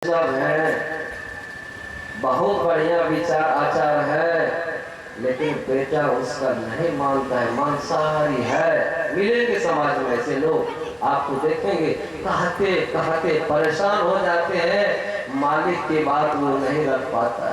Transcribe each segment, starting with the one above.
सब है, बहुत बढ़िया विचार आचार है, लेकिन बेटा उसका नहीं मानता है, मांसाहारी है। मिलेंगे समाज में ऐसे लोग, आपको देखेंगे कहते कहते परेशान हो जाते हैं, मालिक की बात वो नहीं रख पाता।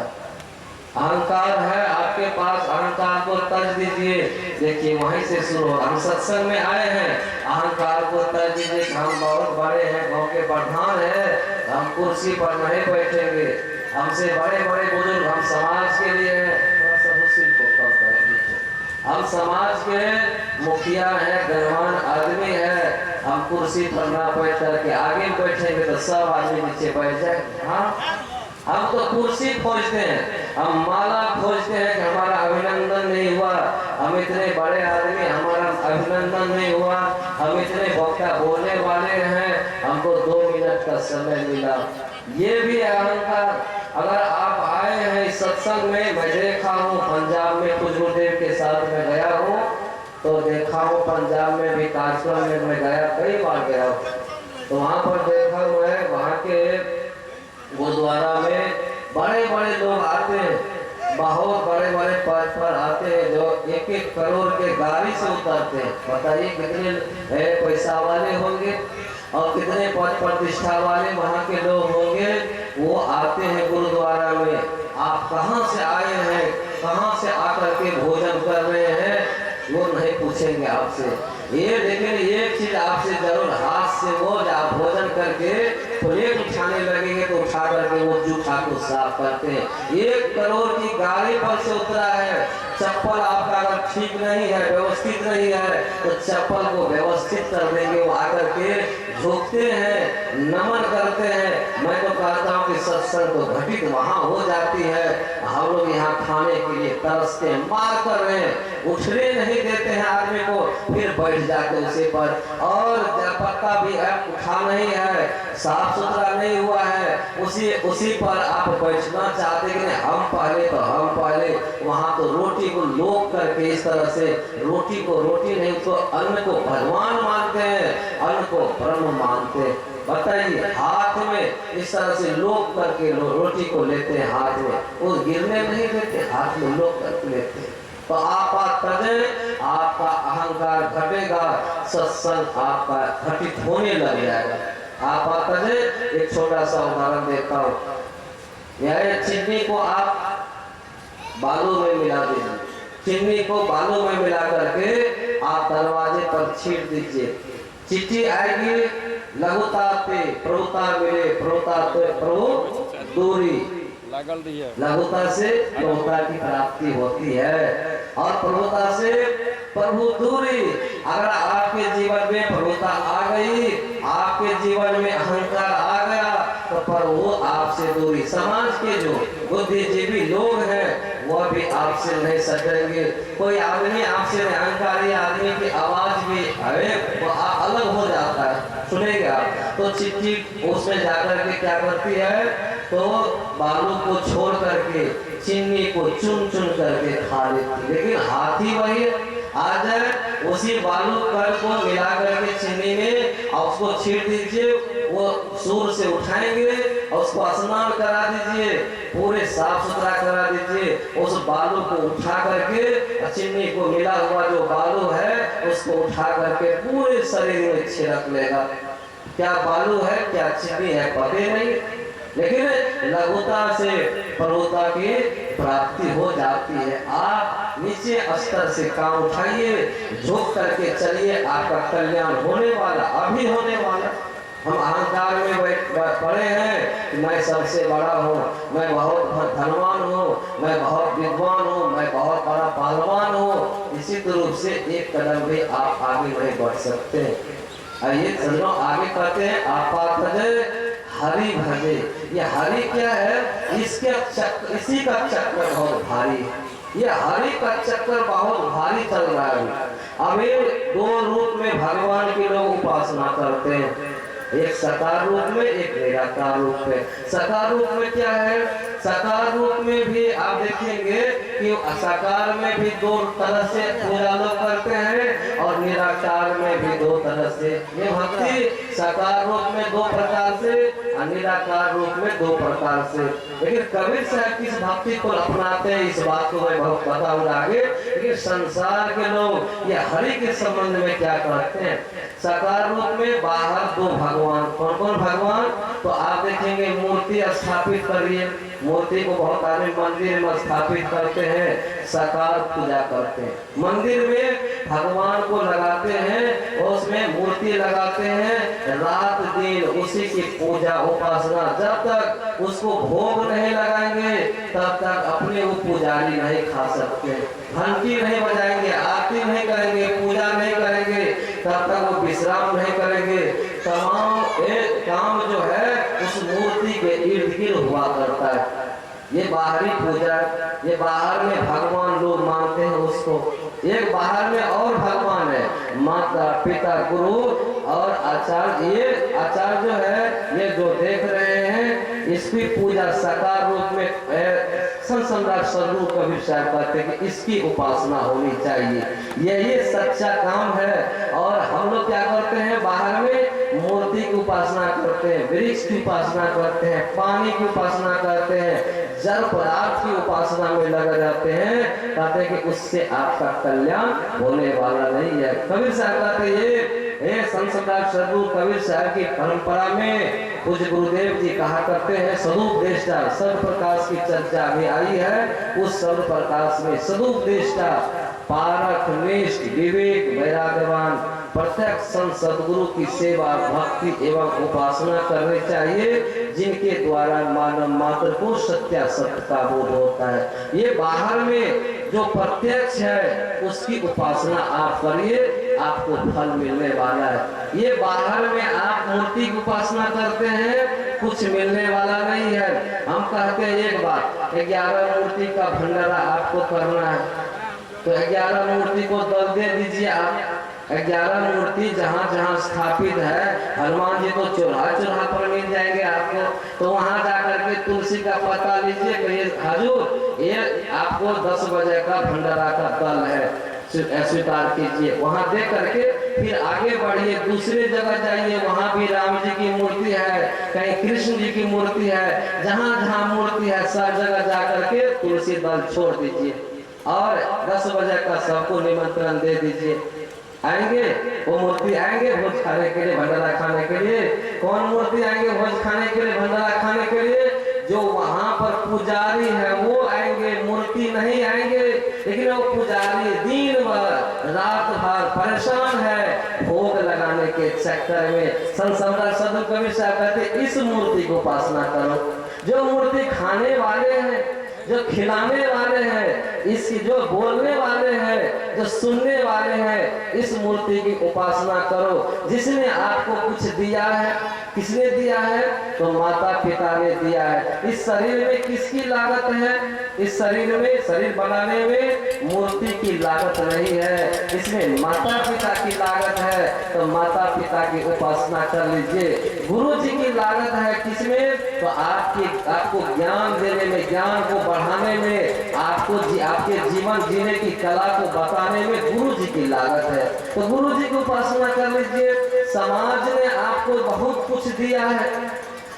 अहंकार है आपके पास, अहंकार को तज दीजिए। देखिए वहीं से शुरू, हम सत्संग में आए हैं, अहंकार को तज दीजिए। हम बहुत बड़े हैं, गांव के प्रधान हैं, हम कुर्सी पर नहीं बैठेंगे, हमसे बड़े बड़े बुजुर्ग, हम समाज के लिए हैं। थोड़ा सा मुश्किल को कम कर दीजिए। हम समाज के मुखिया हैं, गणवान आदमी है, हम कुर्सी पर ना बैठ करके आगे बैठेंगे तो सब आदमी नीचे बैठ जाए। हाँ, हम तो कुर्सी खोजते हैं, हम माला खोजते हैं कि हमारा अभिनंदन नहीं हुआ, हम इतने बड़े आदमी, हमारा अभिनंदन नहीं हुआ, हम इतने वक्ता बोलने वाले हैं, हमको 2 मिनट का समय मिला। ये भी अहंकार। अगर आप आए हैं इस सत्संग में, मैं देखा हूँ पंजाब में कुछ गुरुदेव के साथ में गया हूँ, तो देखा हूँ पंजाब में भी कार्यक्रम में मैं गया, कई बार गया हूँ, तो वहाँ पर देखा हुआ है, वहाँ के गुरुद्वारा में बड़े बड़े लोग आते हैं, बहुत बड़े बड़े पद पर आते हैं, जो 1-1 करोड़ के गाड़ी से उतरते हैं। बताइए कितने पैसा वाले होंगे और कितने पद प्रतिष्ठा वाले वहाँ के लोग होंगे। वो आते हैं गुरुद्वारा में। आप कहाँ से आए हैं, कहाँ से आकर के भोजन कर रहे हैं, वो नहीं पूछेंगे आपसे। ये लेकिन एक चीज आपसे जरूर, हाथ से वो आप भोजन करके प्लेट उठाने लगेंगे तो उठा करके वो जूठा को साफ करते हैं। 1 करोड़ की गाड़ी पर से उतरा है, चप्पल आपका अगर ठीक नहीं है, व्यवस्थित नहीं है, तो चप्पल को व्यवस्थित कर देंगे। वो आकर के झोंकते हैं, नमन करते हैं। मैं तो कहता हूँ कि सत्संग तो घटित वहाँ हो जाती है, हम लोग यहाँ खाने के लिए तरसते हैं, मार कर रहे हैं, उठने नहीं देते हैं आदमी को, फिर बैठ जाते उसी पर। और पक्का भी है, उठा नहीं है, साफ सुथरा नहीं हुआ है, उसी पर आप बैठना चाहते कि नहीं, हम पहले तो हम पहले। वहाँ तो रोटी को लोक करके इस तरह से, रोटी को रोटी नहीं, तो अन्न को भगवान मानते हैं, अन्न को ब्रह्म मानते हैं। बताइए, हाथ में इस तरह से लोक करके रोटी को लेते हैं हाथ में, वो गिरने नहीं देते, हाथ में लोक करके लेते हैं। तो आपका अहंकार घटेगा, सत्संग आपका घटित होने लग जाएगा। आप एक छोटा सा उदाहरण देता हूँ। यह चीनी को आप बालू में मिला दीजिए, चीनी को बालू में मिला करके आप दरवाजे पर छीट दीजिए, चिट्ठी आएगी, लघुता पे प्रभुता मिले, प्रभुता पे प्रभु दूरी, लघुता से प्रभुता की प्राप्ति होती है और प्रभुता से प्रभु दूरी। अगर आपके जीवन में प्रभुता आ गई, आपके जीवन में अहंकार आ गया, तो प्रभु आपसे दूरी। समाज के जो बुद्धिजीवी लोग हैं वह भी आपसे नहीं सटेंगे। कोई आदमी आपसे, अहंकारी आदमी की आवाज भी वो अलग हो जाता है, सुनेंगे आप, तो चिट्ठी उसमें जाकर के क्या करती है, तो बालू को छोड़ करके चीनी को चुन चुन करके खा लेती। लेकिन हाथी वही आज उसी बालू कर को मिला करके चीनी में और उसको छीट दीजिए, वो सूर से उठाएंगे और उसको स्नान करा दीजिए, पूरे साफ सुथरा करा दीजिए, उस बालू को उठा करके चीनी को मिला हुआ जो बालू है उसको उठा करके पूरे शरीर में छिड़क लेगा। क्या बालू है, क्या चीनी है, पता नहीं, लेकिन लघुता से प्रभुता की प्राप्ति हो जाती है। आप नीचे स्तर से काम उठाइए, झुक करके चलिए, आपका कल्याण होने वाला, अभी होने वाला। हम अहंकार में पड़े हैं कि मैं सबसे बड़ा हूँ, मैं बहुत धनवान हूँ, मैं बहुत विद्वान हूँ, मैं बहुत बड़ा पहलवान हूँ। निश्चित रूप से एक कदम भी आप आगे नहीं बढ़ सकते। आइए चलो आगे करते हैं। आप हरि भजे, ये हरि क्या है, इसी का चक्कर बहुत भारी है, ये हरि का चक्कर बहुत भारी चल रहा है। अभी 2 रूप में भगवान के लोग उपासना करते हैं, एक साकार रूप में, एक निराकार रूप में। साकार रूप में क्या है? साकार रूप में भी आप देखेंगे कि साकार में भी दो तरह से पूजा लोग करते हैं और निराकार में भी दो तरह से। ये भक्ति साकार रूप में दो प्रकार से और निराकार रूप में दो प्रकार से। लेकिन कबीर साहब किस भक्ति को अपनाते हैं इस बात को मैं बहुत बताऊंगा आगे। लेकिन संसार के लोग ये हरि के संबंध में क्या करते हैं? साकार रूप में बाहर दो भगवान। कौन कौन भगवान? तो आप देखेंगे मूर्ति स्थापित करिए, मूर्ति को बहुत आदमी मंदिर में स्थापित करते हैं, साकार पूजा करते हैं। मंदिर में भगवान को लगाते हैं और उसमें मूर्ति लगाते हैं, रात दिन उसी की पूजा उपासना। जब तक उसको भोग नहीं लगाएंगे तब तक अपने वो पुजारी नहीं खा सकते, घंटी नहीं बजाएंगे, आरती नहीं करेंगे, पूजा नहीं करेंगे, तब तक वो विश्राम नहीं करेंगे। तमाम एक काम जो है उस मूर्ति के इर्द गिर्द हुआ करता है। ये बाहरी पूजा, ये बाहर में भगवान लोग मानते हैं उसको। एक बाहर में और भगवान है, माता पिता गुरु और आचार्य। ये आचार्य जो है, ये जो देख रहे हैं इसकी पूजा साकार रूप में संत सम्राट स्वरूप कबीर साहब कहते हैं कि इसकी उपासना होनी चाहिए। यही सच्चा काम है। और हम लोग क्या करते हैं? बाहर में मूर्ति की उपासना करते हैं, वृक्ष की उपासना करते हैं, पानी की उपासना करते हैं, जड़ पदार्थ की उपासना में लगे रहते हैं। कहते हैं कि उससे आपका कल्याण होने वाला नहीं है। कबीर साहब कहते हैं ये संत सम्राट स्वरूप कबीर साहब की परंपरा में पूज्य गुरुदेव जी कहा करते हैं सदुपदेष्टा सर्व प्रकाश की चर्चा भी आई है। उस सर्व प्रकाश में सदुपदेष्टा पारक निष्ठ विवेक वैराग्यवान प्रत्यक्ष संत सदगुरु की सेवा भक्ति एवं उपासना करनी चाहिए, जिनके द्वारा मानव मात्र को सत्यासत्य का बोध होता है। ये बाहर में जो प्रत्यक्ष है उसकी उपासना आप करिए, आपको फल मिलने वाला है। ये बाहर में आप मूर्ति की उपासना करते हैं, कुछ मिलने वाला नहीं है। हम कहते हैं एक बात, 11 मूर्ति का भंडारा आपको करना है तो 11 मूर्ति को दल दे दीजिए। आप 11 मूर्ति जहाँ जहाँ स्थापित है, हनुमान जी तो चौराहा पर मिल जाएंगे आपको, तो वहाँ जाकर के तुलसी का पत्ता लीजिए, कहिए हजूर ये आपको 10 बजे का भंडारा का दल है, स्वीकार कीजिए। वहाँ दे करके फिर आगे बढ़िए, दूसरे जगह जाइए, वहाँ भी राम जी की मूर्ति है, कहीं कृष्ण जी की मूर्ति है, जहाँ जहाँ मूर्ति है सब जगह जा करके तुलसी दल छोड़ दीजिए और 10 बजे का सबको निमंत्रण दे दीजिए। आएंगे वो मूर्ति, आएंगे भोज खाने के लिए, भंडारा खाने के लिए। कौन मूर्ति आएंगे भोज खाने के लिए, भंडारा खाने के लिए? जो वहाँ पर पुजारी है वो आएंगे, मूर्ति नहीं आएंगे। लेकिन वो पुजारी दिन भर रात भर परेशान है भोग लगाने के चक्कर में। संत सम्राट सदगुरु कबीर साहब कहते इस मूर्ति को उपासना करो। जो मूर्ति खाने वाले हैं, जो खिलाने वाले हैं, इसकी जो बोलने वाले हैं, जो सुनने वाले हैं, इस मूर्ति की उपासना करो। जिसने आपको कुछ दिया है, किसने दिया है? तो माता पिता ने दिया है। इस शरीर में किसकी लागत है? इस शरीर में, शरीर बनाने में मूर्ति की लागत नहीं है, इसमें माता पिता की लागत है। तो माता पिता की उपासना कर लीजिए। गुरु जी की लागत है किसमें? तो आपको ज्ञान देने में, ज्ञान को बढ़ाने में, आपके जीवन जीने की कला को बताने में गुरु जी की लागत है। तो गुरु जी की उपासना कर लीजिए। समाज ने आपको बहुत कुछ दिया है,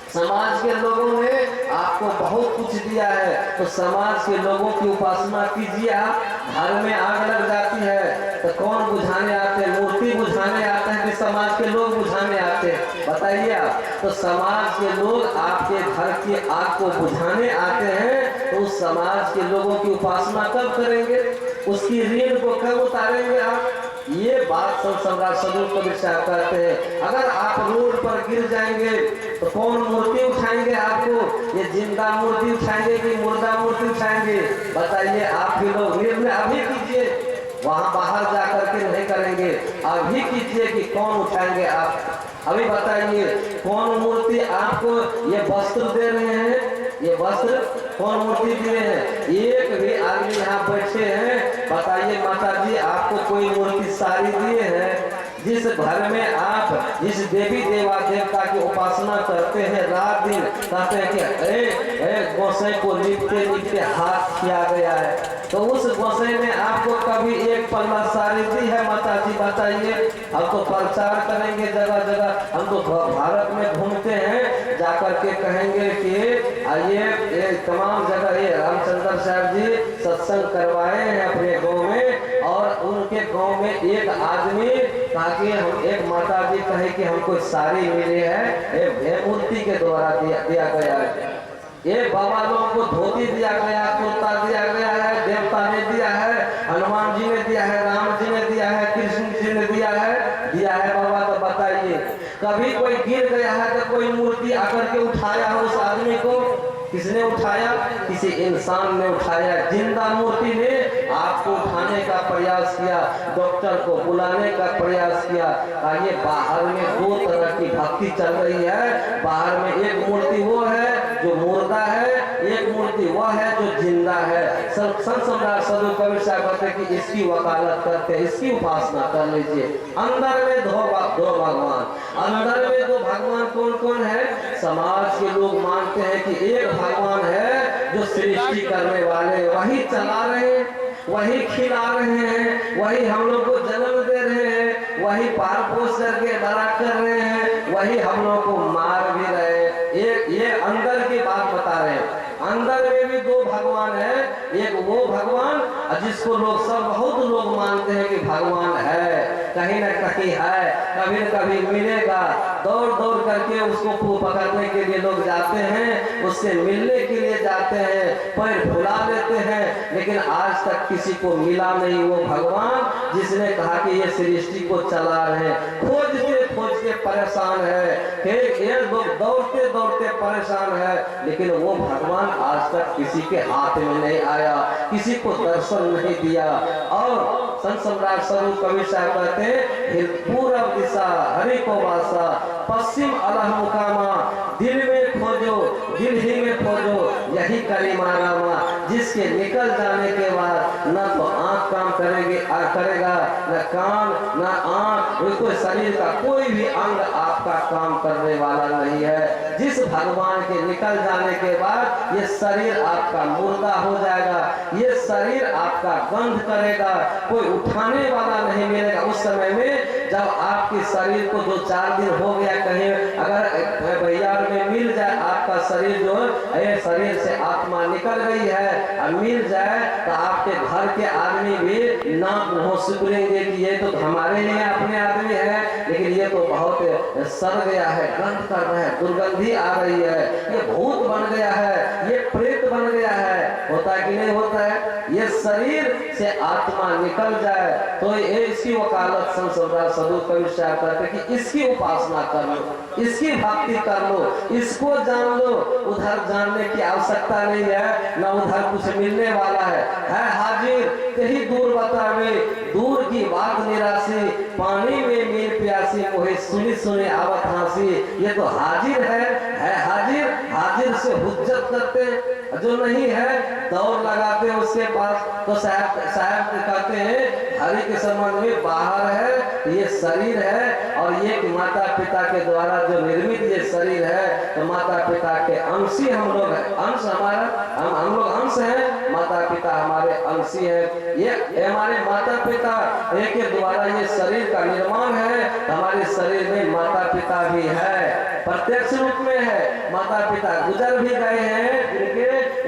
समाज के लोगों ने आपको बहुत कुछ दिया है, तो समाज के लोगों की उपासना कीजिए। आप घर में आग लग जाती है तो कौन बुझाने आते हैं? मूर्ति बुझाने आते हैं कि समाज के लोग बुझाने आते हैं? बताइए आप। तो समाज के लोग आपके घर की आग को बुझाने आते हैं, तो उस समाज के लोगों की उपासना कब करेंगे? उसकी ऋण को कब उतारेंगे आप? ये बात संत सम्राट सदगुरु कबीर साहब कहते हैं। अगर आप रोड पर गिर जाएंगे तो कौन मूर्ति उठाएंगे आपको? ये जिंदा मूर्ति उठाएंगे कि मुर्दा मूर्ति उठाएंगे? बताइए आप भी लोग निर्णय अभी कीजिए, वहां बाहर जाकर के नहीं करेंगे, अभी कीजिए कि कौन उठाएंगे आप। अभी बताइए कौन मूर्ति आपको ये वस्त्र दे रहे हैं? ये वस्त्र कौन मूर्ति दिए हैं? एक भी आदमी यहाँ बैठे हैं, बताइए माता जी आपको कोई मूर्ति साड़ी दिए हैं? जिस घर में आप जिस देवी देवा देवता की उपासना करते हैं रात दिन, कहते हैं कि गोसाई को लिपते लिपते हाथ किया गया है, तो उस गोसाई ने आपको कभी एक पल्ला साड़ी दी है? माता जी बताइए। हम तो प्रचार करेंगे जगह जगह, हम तो भारत में घूमते हैं, जाकर के कहेंगे कि आइए तमाम जगह ये रामचंद्र साहब जी सत्संग करवाए हैं अपने गांव में, और उनके गांव में एक आदमी ताकि हम एक माता जी कहे कि हमको साड़ी मिली है, मूर्ति के द्वारा दिया गया है, ये बाबा लोगों को धोती दिया गया, कुर्ता दिया गया है, देवता ने दिया है, हनुमान जी ने दिया है, राम जी ने दिया है, कृष्ण जी ने दिया है बाबा। तो बताइए कभी कोई गिर गया है तो कोई मूर्ति आकर के उठाया है उस आदमी को? किसने उठाया? किसी इंसान ने उठाया। जिंदा मूर्ति ने आपको उठाने का प्रयास किया, डॉक्टर को बुलाने का प्रयास किया। ये बाहर में दो तरह की भक्ति चल रही है। बाहर में एक मूर्ति वो है जो मुर्दा है, एक मूर्ति वह है जो जिंदा है। संत सम्राट साधु कबीर साहब कहते कि इसकी वकालत करते हैं, इसकी उपासना कर लीजिए। अंदर में दो भगवान, अंदर में दो भगवान कौन कौन है? समाज के लोग मानते हैं कि एक भगवान है जो सृष्टि करने वाले, वही चला रहे हैं, वही खिला रहे हैं, वही हम लोग को जन्म दे रहे हैं, वही पाल पोष करके बड़ा कर रहे हैं, वही हम लोग को मार भी रहे हैं। ये अंदर की बात बता रहे हैं। अंदर में भी दो भगवान है, एक वो भगवान जिसको लोग सब बहुत लोग मानते हैं कि भगवान है, कहीं न कहीं है, कभी न कभी मिलेगा, दौड़ दौड़ करके उसको पकड़ने के लिए लोग जाते हैं, उससे मिलने के लिए जाते हैं, पैर फुला लेते हैं, लेकिन आज तक किसी को मिला नहीं वो भगवान जिसने कहा कि ये सृष्टि को चला रहे हैं। खोजते खोजते परेशान है, ये लोग दौड़ते दौड़ते परेशान है, लेकिन वो भगवान आज तक किसी के हाथ में नहीं आया, किसी को दर्शन नहीं दिया। और संत सम्राट साधु कबीर साहब कहते हैं पूर्व दिशा हरि को वासा, पश्चिम अलह मुकामा, दिल में खोजो दिल ही में खोजो, यही करीमा रामा। जिसके निकल जाने के बाद न तो आंख काम करेगा, न कान न आंख, कोई शरीर का कोई भी अंग आपका काम करने वाला नहीं है। जिस भगवान के निकल जाने के बाद ये शरीर आपका मुर्दा हो जाएगा, ये शरीर आपका गंध करेगा, कोई उठाने वाला नहीं मिलेगा। उस समय में जब आपके शरीर को 2-4 दिन हो गया, कहीं अगर भैया में मिल जाए आपका शरीर, जो शरीर से आत्मा निकल गई है, मिल जाए तो आपके घर के आदमी भी नाक मुंह सिकुड़ेंगे कि ये तो हमारे लिए अपने आदमी है, लेकिन ये तो बहुत सड़ गया है, गंध कर रहा है, दुर्गंधी आ रही है, ये भूत बन गया है, ये प्रेत बन गया है। होता है कि नहीं होता है? ये शरीर से आत्मा निकल जाए तो इसकी वकालत संत सम्राट साधु कबीर साहब कहते कि इसकी उपासना कर लो, इसकी भक्ति कर लो, इसको जान लो। उधर जानने की आवश्यकता नहीं है, न उधर कुछ मिलने वाला है हाजिर कहीं दूर बतावे, दूर की बात निराशी, पानी में मीर प्यासी, मोहे सुनी सुने आवत हासी। ये तो हाजिर है हाजिर, हाजिर से हुज्जत करते, जो नहीं है दौड़ लगाते हैं उसके पास। तो साहब कहते हैं हरि के संबंध में बाहर है, ये शरीर है, और ये माता पिता के द्वारा जो निर्मित ये शरीर है, तो माता पिता के अंशी हम लोग हैं, अंश हमारा, हम लोग अंश हैं, माता पिता हमारे अंशी है। ये हमारे माता पिता के द्वारा ये शरीर का निर्माण है, हमारे शरीर में माता पिता भी है, प्रत्यक्ष रूप में है। माता पिता गुजर भी गए हैं,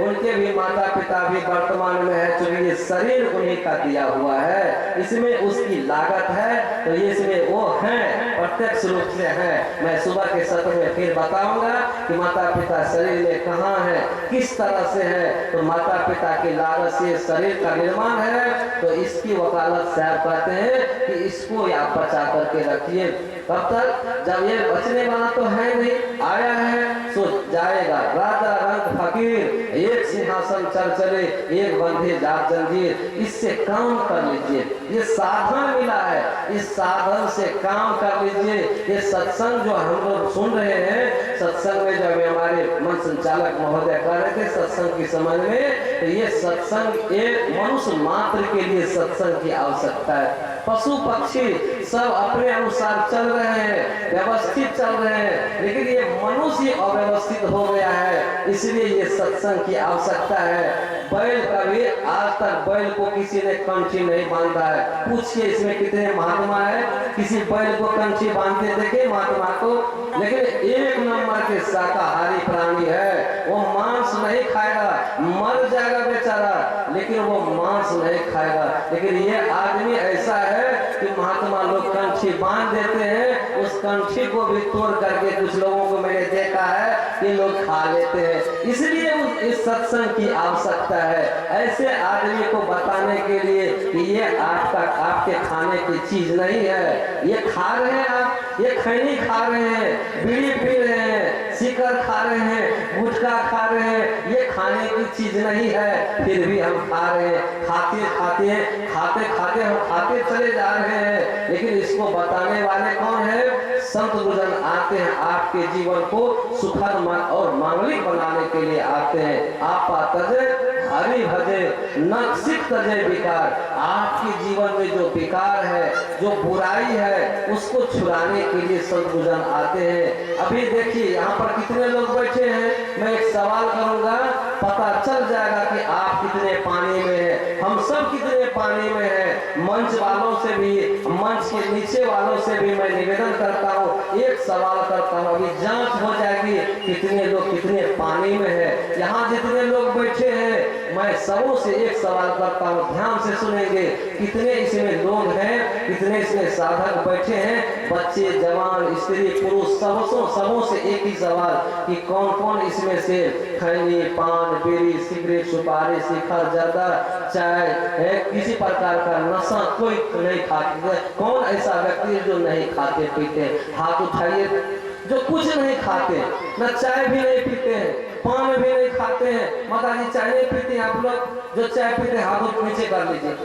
उनके भी माता पिता भी वर्तमान में है, क्योंकि ये शरीर उन्हीं का दिया हुआ है, इसमें उसकी लागत है, तो ये इसमें वो है, प्रत्यक्ष रूप से है। मैं सुबह के सत्र में फिर बताऊंगा कि माता पिता शरीर में कहाँ है, किस तरह से है। तो माता पिता की लागत से शरीर का निर्माण है, तो इसकी वकालत साहब कहते हैं कि इसको आप बचा करके रखिए। कब तक? जब ये बचने वाला तो है नहीं, आया है सो जाएगा। राजा रंग फकीर, एक सिंहासन चल चले, एक बंधे जात जंजीर। इससे काम कर लीजिए, ये साधन मिला है, इस साधन से काम कर लीजिए। ये सत्संग जो हम लोग सुन रहे हैं, सत्संग में जब हमारे मन संचालक महोदय कर रहे थे सत्संग की समझ में, तो ये सत्संग एक मनुष्य मात्र के लिए सत्संग की आवश्यकता है। पशु पक्षी सब अपने अनुसार चल रहे हैं, व्यवस्थित चल रहे हैं, लेकिन ये मनुष्य अव्यवस्थित हो गया है। इसलिए ये सत्संग की आवश्यकता है। बैल का भी आज तक बैल को किसी ने कंठी नहीं बांधा है। पूछिए इसमें कितने महात्मा है, किसी बैल को कंठी बांधते देखे महात्मा को? लेकिन एक नंबर के शाकाहारी प्राणी है, वो मांस नहीं खाएगा, मर जाएगा बेचारा, लेकिन वो मांस नहीं खाएगा। लेकिन ये आदमी ऐसा है कि महात्मा लोग कंठी बांध देते हैं, उस कंठी को भी तोड़ करके कुछ लोगों को मैंने देखा है कि लोग खा लेते हैं। इसलिए इस सत्संग की आवश्यकता है, ऐसे आदमी को बताने के लिए कि ये आपके खाने की चीज नहीं है। ये खा रहे हैं आप, ये खैनी खा रहे हैं, बीड़ी पी रहे हैं, सिकर खा रहे हैं, गुटखा खा रहे हैं, ये खाने की चीज नहीं है, फिर भी हम खा रहे हैं। खाते खाते हम खाते चले जा रहे हैं। लेकिन इसको बताने वाले कौन है? संत गुरुजन आते हैं, आपके जीवन को सुखद और मांगलिक बनाने के लिए आते हैं। आपा तजे हरि भजे नक्सिक तजे विकार। आपके जीवन में जो विकार है, जो बुराई है, उसको छुड़ाने के लिए संत गुरुजन आते हैं। अभी देखिए यहाँ पर कितने लोग बैठे हैं। मैं एक सवाल करूंगा, पता चल जाएगा कि आप कितने पानी में हैं। हम सब कितने पानी में हैं। मंच वालों से भी, मंच के नीचे वालों से भी मैं निवेदन करता हूँ, एक सवाल करता हूँ, अभी जांच हो जाएगी कितने लोग कितने पानी में है। यहाँ जितने लोग बैठे हैं, मैं सबों से एक सवाल करता हूँ, ध्यान से सुनेंगे। कितने इसमें लोग हैं, कितने इसमें साधक बैठे हैं, बच्चे, जवान, स्त्री, पुरुष, सबों से एक ही सवाल कि कौन कौन इसमें से खैनी, पान, बीड़ी, सिगरेट, सुपारी, शिखर, जर्दा, चाय है, किसी प्रकार का नशा कोई नहीं खाते? कौन ऐसा व्यक्ति है जो नहीं खाते पीते? हाथ उठाइए। जो कुछ नहीं खाते, न चाय भी नहीं पीते हैं, पान भी नहीं खाते हैं। माता जी चाय नहीं पीते हैं आप लोग? जो चाय पीते हैं हाथों नीचे कर लीजिए,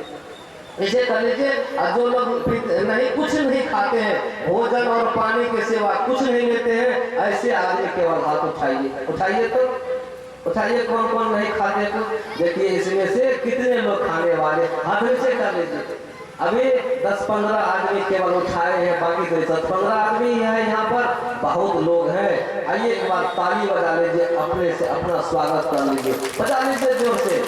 नीचे कर लीजिए। और जो लोग नहीं, कुछ नहीं खाते हैं, भोजन और पानी के सिवा कुछ नहीं लेते हैं, ऐसे आदमी केवल हाथ उठाइए। उठाइए तो उठाइए, कौन कौन नहीं खाते? तो देखिए इसमें से कितने लोग खाने वाले, हाथ नीचे कर लीजिए। अभी 10-15 आदमी केवल उठाए हैं, बाकी तो 10-15 आदमी है यहाँ पर, बहुत लोग हैं। आइए एक बार ताली बजा लीजिए, अपने से अपना स्वागत कर लीजिए, बजा लीजिए जोर से।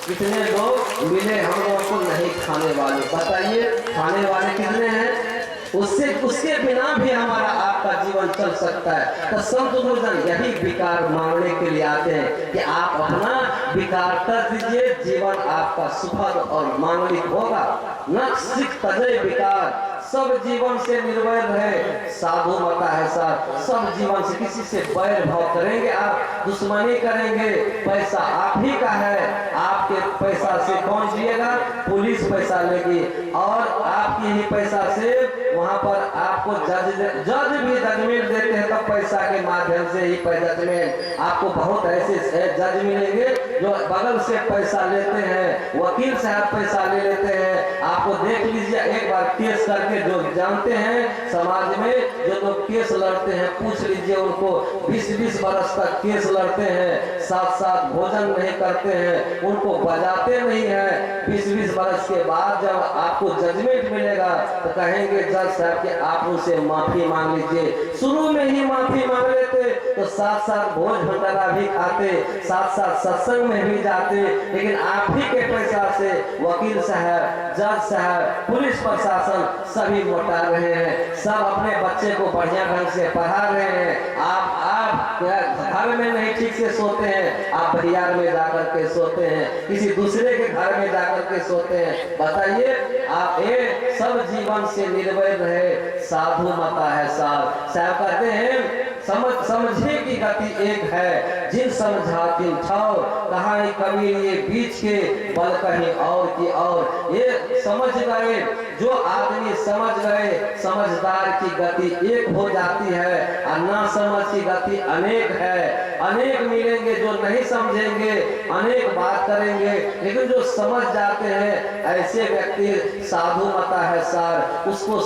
कितने लोग मिले हम लोगों को नहीं खाने वाले? बताइए खाने वाले कितने हैं? उसके बिना भी हमारा आपका जीवन चल सकता है। तो संत गुरुजन यही विकार मांगने के लिए आते हैं कि आप अपना विकार कर दीजिए, जीवन आपका सुखद और मांगलिक होगा। नक्सिक तजे विकार, सब जीवन से निर्वैर रहे, साधु मता है सर। सब जीवन से किसी से बैर भाव करेंगे आप, दुश्मनी करेंगे, पैसा आप ही का है, आपके पैसा से कौन जिएगा? पुलिस पैसा लेगी, और आपकी ही पैसा से वहां पर आपको जज भी जजमेंट देते हैं, तब पैसा के माध्यम से ही जजमेंट। आपको बहुत ऐसे जज मिलेंगे जो बगल से पैसा लेते हैं, वकील साहब पैसा ले लेते हैं। आपको देख लीजिए एक बार केस करके, जो जानते हैं समाज में जो लोग केस लड़ते हैं, पूछ लीजिए उनको, 20-20 बरस तक केस लड़ते हैं, साथ भोजन नहीं करते हैं, उनको बजाते नहीं है। 20-20 बरस के बाद जब आपको जजमेंट मिलेगा तो कहेंगे जज साहब कि आप उनसे माफी मांग लीजिए। शुरू में ही माफी मांग लेते तो साथ भोज भंडारा भी खाते, साथ सत्संग में भी जाते, लेकिन आप ही के पैसा से वकील साहब, जज साहब, पुलिस प्रशासन सभी मोटा रहे हैं। सब अपने बच्चे को बढ़िया ढंग से पढ़ा रहे हैं। आप घर में नहीं ठीक से सोते हैं, आप बाजार में जाकर के सोते हैं, किसी दूसरे के घर में जाकर के सोते हैं। बताइए आप ये सब जीवन से निर्भय रहे, साधु मता है साहब। साहब कहते हैं समझे की गति एक है, जिन समझा तिन ठाव, कहा कबीर ये बीच के बल कहीं और की और। ये समझ गए, जो आदमी समझ गए, समझदार की गति एक हो जाती है, और ना समझ की गति अनेक है। अनेक मिलेंगे जो नहीं समझेंगे, अनेक बात करेंगे, लेकिन जो समझ जाते हैं ऐसे व्यक्ति साधु मता है सार। उसको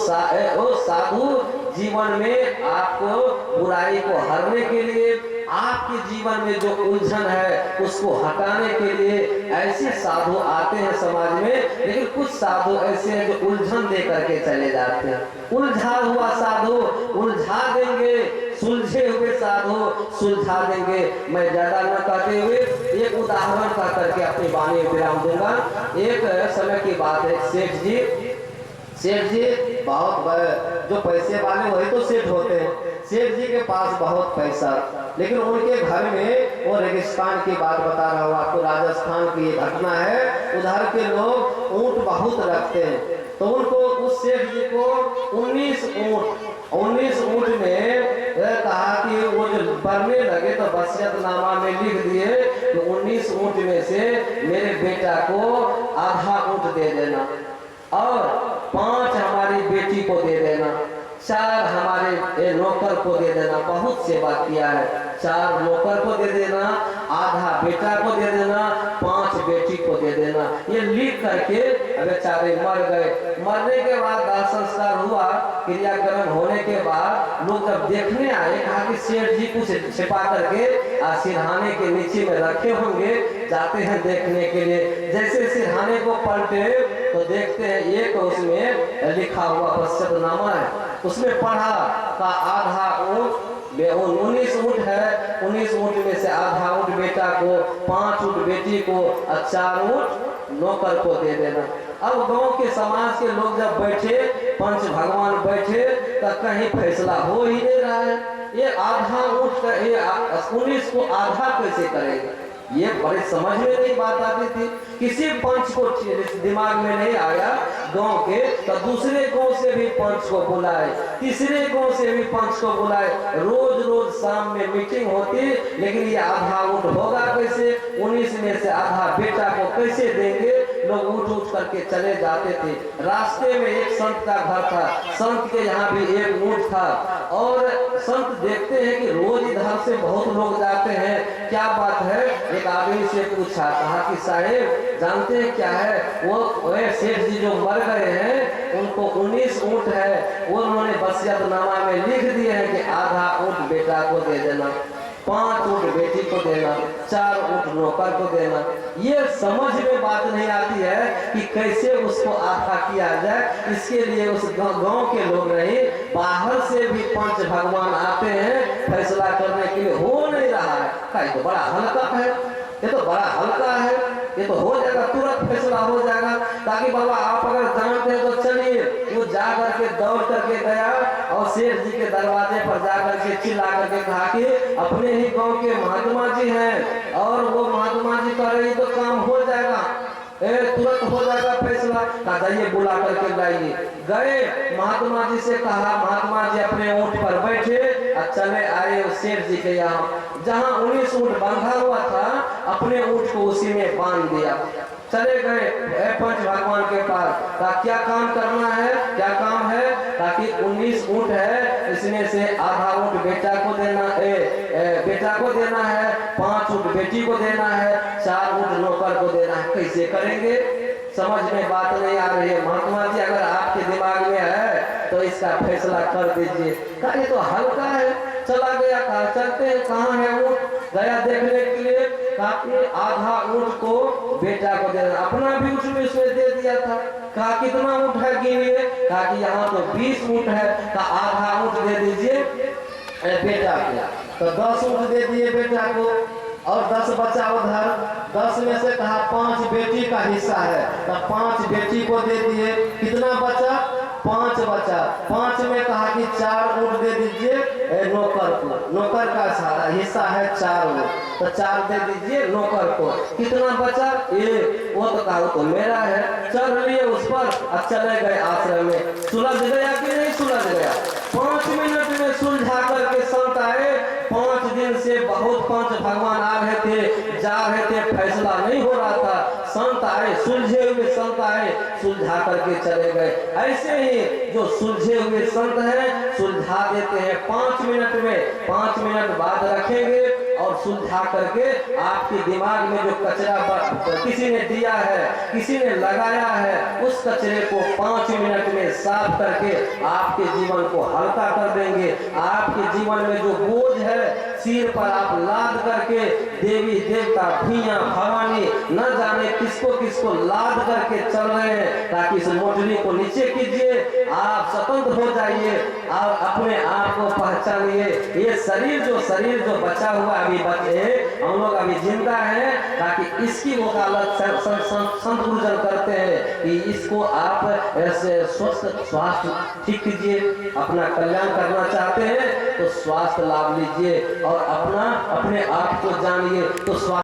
साधु जीवन में आपको बुराई को हरने के लिए, आपके जीवन में जो उलझन है उसको हटाने के लिए ऐसे साधु आते हैं समाज में, लेकिन कुछ साधु ऐसे हैं जो उलझन दे करके चले जाते हैं। उलझा हुआ साधु उलझा देंगे, सुलझे हुए साधु सुलझा देंगे। मैं ज्यादा न कहते हुए एक उदाहरण का करके अपनी वाणी विराम दूंगा। एक समय की बात है, सेठ जी बहुत जो पैसे वाले वही तो सेठ होते हैं। सेठ जी के पास बहुत पैसा, लेकिन उनके घर में, वो रेगिस्तान की बात बता रहा हूँ आपको, राजस्थान की ये घटना है। उधर के लोग ऊंट बहुत रखते हैं, तो उनको उस सेठ जी को 19 ऊंट में कहा कि वो जो बढ़ने लगे तो वसीयतनामा में लिख दिए कि 19 ऊंट में से मेरे बेटा को आधा ऊंट दे देना, और 5 हमारी बेटी को दे देना, 4 हमारे नौकर को दे देना। बहुत सेवा किया है। 4 नौकर को दे देना, आधा बेटा को दे देना, 5 बेटी को दे देना। ये लिख करके बेचारे मर गए। मरने के बाद दाह संस्कार हुआ, क्रियाक्रम होने के बाद लोग जब देखने आए, कहा कि सेठ जी कुछ छिपा करके सिरहाने के नीचे में रखे होंगे, जाते हैं देखने के लिए। जैसे सिरहाने को पलटे तो देखते हैं एक उसमें लिखा हुआ वसीयतनामा है। उसमें पढ़ा का आधा ऊंट, 19 ऊंट है, 19 ऊंट में से आधा ऊंट बेटा को, 5 ऊंट बेटी को और 4 ऊंट नौकर को दे देना। अब गांव के समाज के लोग जब बैठे, पंच भगवान बैठे, तो कहीं फैसला हो ही नहीं रहा है। ये आधा ऊंट का, ये 19 को आधा कैसे करेगा? ये बड़े समझ में नहीं बात आती थी। किसी पंच को दिमाग में नहीं आया गांव के, तो दूसरे गांव से भी पंच को बुलाए, तीसरे गांव से भी पंच को बुलाए। रोज रोज शाम में मीटिंग होती, लेकिन ये आधा ऊंट होगा कैसे? 19 में से आधा बेटा को कैसे देंगे? लोग उठ करके चले जाते थे। रास्ते में एक संत का घर था, संत के यहाँ भी एक ऊंट था, और संत देखते हैं कि रोज इधर से बहुत लोग जाते हैं, क्या बात है? एक आदमी से पूछा, कहा कि साहेब जानते हैं क्या है? वो सेठ जी जो मर गए हैं, उनको 19 ऊंट है, वो उन्होंने वसीयतनामा में लिख दिए हैं कि आधा ऊंट बेटा को दे देना, 5 ऊंट बेटी को देना, 4 ऊंट नौकर को देना। ये समझ में बात नहीं आती है कि कैसे उसको आधा किया जाए। इसके लिए उस गांव के लोग नहीं, बाहर से भी पंच भगवान आते हैं फैसला करने के लिए। हो नहीं रहा है, ये तो बड़ा हल्का है, ये तो बड़ा हल्का है, ये तो हो जाएगा, तुरंत फैसला हो जाएगा। ताकि बाबा आप अगर जानते हैं तो चलिए। वो जा करके दौड़ करके गया और सेठ जी के दरवाजे पर जा करके चिल्ला करके कहा कि अपने ही गांव के महात्मा जी हैं, और वो महात्मा जी कह रही तो काम हो जाएगा, तुरंत हो जाएगा फैसला। कहा जाइए बुला करके लाइए। गए, महात्मा जी से कहा, महात्मा जी अपने ऊंट पर बैठे और चले आए सेठ जी के यहाँ। जहाँ 19 ऊंट बांधा हुआ था, अपने ऊंट को उसी में बांध दिया। चले गए पंच भगवान के पास, कहा क्या काम करना है, क्या काम है? ताकि 19 ऊंट है, इसमें से आधा ऊंट बेटा को देना, बेटा को देना है, 5 ऊंट बेटी को देना है, 4 ऊंट नौकर को देना है। कैसे करेंगे? समझ में बात नहीं आ रही है। महात्मा जी अगर आपके दिमाग में है तो इसका फैसला कर दीजिए। कहा ये तो हल्का है। चला गया, कहा चलते हैं, कहाँ है ऊंट? गया देखने के लिए, कहा आधा ऊंट को बेटा को देना, अपना भी उसमें दे दिया था। कहा कितना ऊंट है गिनिए? कहा कि यहाँ तो 20 ऊंट है। कहा आधा ऊंट दे दीजिए बेटा को, तो 10 ऊंट दे दिए बेटा को, और 10 बचा उधर। 10 में से कहा 5 बेटी का हिस्सा है, तो 5 बेटी को दे दिए। कितना बचा? 5 बचा। 5 में कहा कि 4 ऊंट दे दीजिए नौकर को, नौकर का हिस्सा है 4 ऊंट, तो 4 दे दीजिए नौकर को। कितना बचा? वो तो कहा तो मेरा है। चढ़ लिए उस पर और चले गए आश्रम में। सुलझ गया कि नहीं सुलझ गया? 5 मिनट में सुलझा करके संत आए। 5 दिन से बहुत पंच भगवान आ रहे थे, जा रहे थे, फैसला नहीं हो रहा था। संत आए, सुलझे हुए संत आए, सुलझा करके चले गए। ऐसे ही जो सुलझे हुए संत हैं सुलझा देते हैं 5 मिनट में। 5 मिनट बाद रखेंगे और सुलझा करके आपके दिमाग में जो कचरा किसी ने दिया है, किसी ने लगाया है, उस कचरे को 5 मिनट में साफ करके आपके जीवन को हल्का कर देंगे। आपके जीवन में जो बोझ है, सिर पर आप लाद करके देवी देवता भैया भवानी न जाने किसको किसको लाद करके चल रहे हैं, ताकि इस मोटरी को नीचे कीजिए, आप स्वतंत्र हो जाइए और अपने आप को पहचानिए। ये शरीर जो बचा हुआ अभी बचे, हम लोग अभी जिंदा है, ताकि इसकी वकालत संत गुरुजन करते हैं कि इसको आप ऐसे स्वस्थ स्वास्थ्य ठीक कीजिए। अपना कल्याण करना चाहते हैं तो स्वास्थ्य लाभ लीजिए और अपने आप को जानिए तो स्वास्थ्य